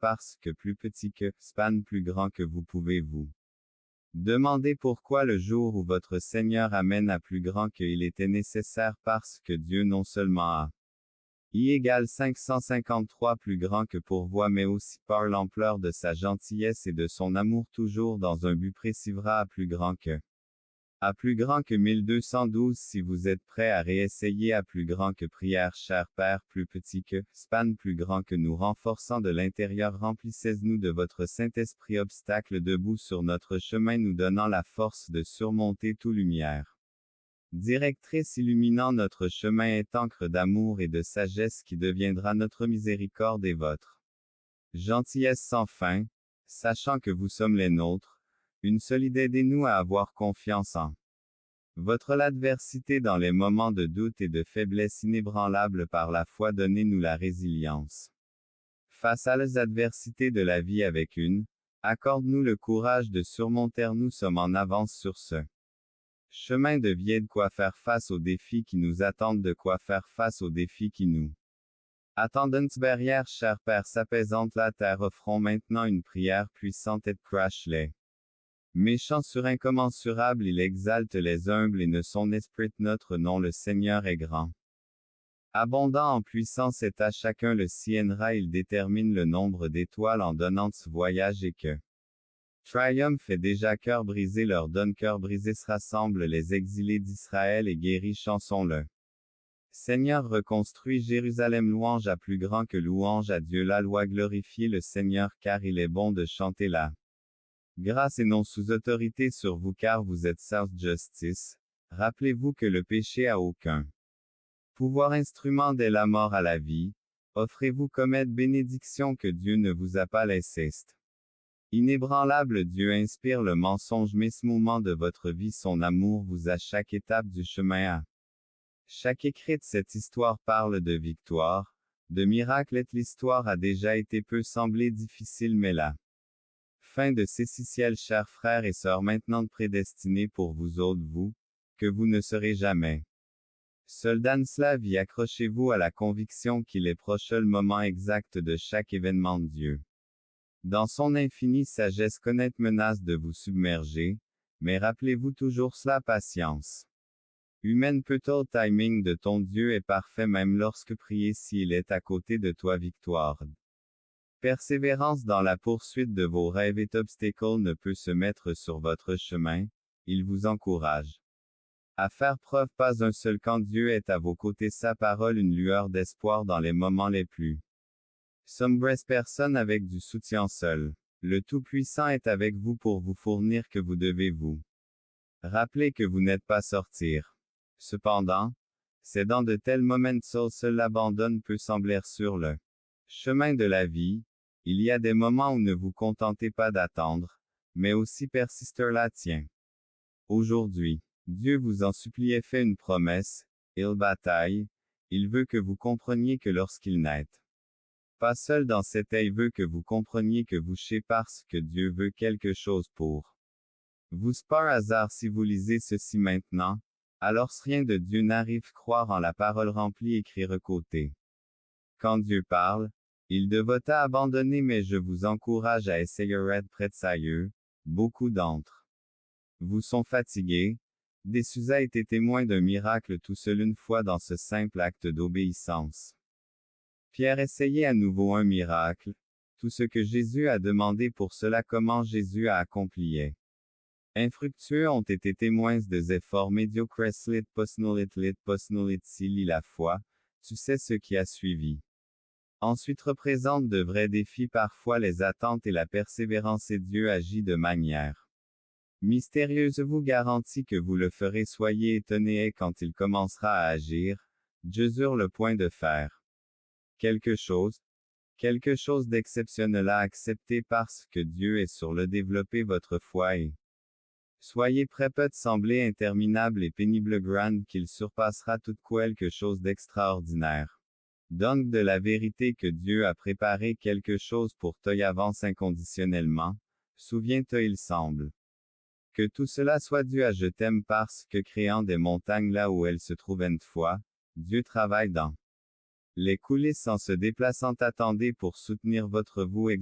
parce que plus petit que, span plus grand que vous pouvez vous. Demandez pourquoi le jour où votre Seigneur amène à plus grand qu'il était nécessaire parce que Dieu non seulement a I égale 553 plus grand que pourvoi mais aussi par l'ampleur de sa gentillesse et de son amour toujours dans un but précivra à plus grand que 1212 si vous êtes prêt à réessayer à plus grand que prière cher Père plus petit que, span plus grand que nous renforçant de l'intérieur remplissez-nous de votre Saint-Esprit obstacle debout sur notre chemin nous donnant la force de surmonter toute lumière. Directrice illuminant notre chemin est encre d'amour et de sagesse qui deviendra notre miséricorde et votre gentillesse sans fin, sachant que vous sommes les nôtres, une solide aidez-nous à avoir confiance en votre l'adversité dans les moments de doute et de faiblesse inébranlable par la foi donnez-nous la résilience. Face à les adversités de la vie avec accorde-nous le courage de surmonter nous sommes en avance sur ce chemin de vie de quoi faire face aux défis qui nous attendent de quoi faire face aux défis qui nous attendent barrière cher Père s'apaisante la terre offrons maintenant une prière puissante et crash les méchant sur incommensurable il exalte les humbles et ne son esprit notre nom le Seigneur est grand. Abondant en puissance est à chacun le siennera il détermine le nombre d'étoiles en donnant ce voyage et que triomphe est déjà cœur brisé leur donne cœur brisé se rassemble les exilés d'Israël et guérit chanson le Seigneur reconstruit Jérusalem louange à plus grand que louange à Dieu la loi glorifier le Seigneur car il est bon de chanter la grâce et non sous autorité sur vous car vous êtes South Justice. Rappelez-vous que le péché a aucun pouvoir instrument dès la mort à la vie. Offrez-vous comme aide bénédiction que Dieu ne vous a pas laissé. Inébranlable Dieu inspire le mensonge mais ce moment de votre vie son amour vous à chaque étape du chemin à chaque écrit de cette histoire parle de victoire, de miracle et l'histoire a déjà été peu semblée difficile mais là. Fin de ceci ciel chers frères et sœurs maintenant prédestinés pour vous autres vous, que vous ne serez jamais. Soldats slaves y accrochez-vous à la conviction qu'il est proche le moment exact de chaque événement de Dieu. Dans son infinie sagesse connaître menace de vous submerger, mais rappelez-vous toujours cela patience. Humaine peut-il timing de ton Dieu est parfait même lorsque prier s'il est à côté de toi victoire. Persévérance dans la poursuite de vos rêves et obstacle ne peut se mettre sur votre chemin, il vous encourage à faire preuve pas un seul quand Dieu est à vos côtés sa parole une lueur d'espoir dans les moments les plus sombres personne avec du soutien seul. Le Tout-Puissant est avec vous pour vous fournir que vous devez vous rappeler que vous n'êtes pas sortir. Cependant, c'est dans de tels moments seul l'abandon peut sembler sur le chemin de la vie. Il y a des moments où ne vous contentez pas d'attendre, mais aussi persister la tient. Aujourd'hui, Dieu vous en suppliait fait une promesse, il bataille, il veut que vous compreniez que lorsqu'il n'est pas seul dans cet il veut que vous compreniez que vous chez parce que Dieu veut quelque chose pour vous par hasard si vous lisez ceci maintenant, alors rien de Dieu n'arrive croire en la parole remplie écrit recôté. Quand Dieu parle, il devota abandonner mais je vous encourage à essayer d'être près de ça beaucoup d'entre vous sont fatigués, déçus a été témoin d'un miracle tout seul une fois dans ce simple acte d'obéissance. Pierre essayait à nouveau un miracle, tout ce que Jésus a demandé pour cela comment Jésus a accompli. Infructueux ont été témoins des efforts médiocres lit postnolit si lit la foi, tu sais ce qui a suivi. Ensuite représente de vrais défis parfois les attentes et la persévérance et Dieu agit de manière mystérieuse vous garantit que vous le ferez soyez étonnés et quand il commencera à agir, Dieu sur le point de faire quelque chose d'exceptionnel à accepter parce que Dieu est sur le développer votre foi et soyez prêts peut sembler interminable et pénible grand qu'il surpassera toute quelque chose d'extraordinaire. Donc de la vérité que Dieu a préparé quelque chose pour toi avance inconditionnellement, souviens-toi il semble que tout cela soit dû à je t'aime parce que créant des montagnes là où elles se trouvent une fois, Dieu travaille dans Les coulisses en se déplaçant attendez pour soutenir votre vous exhorte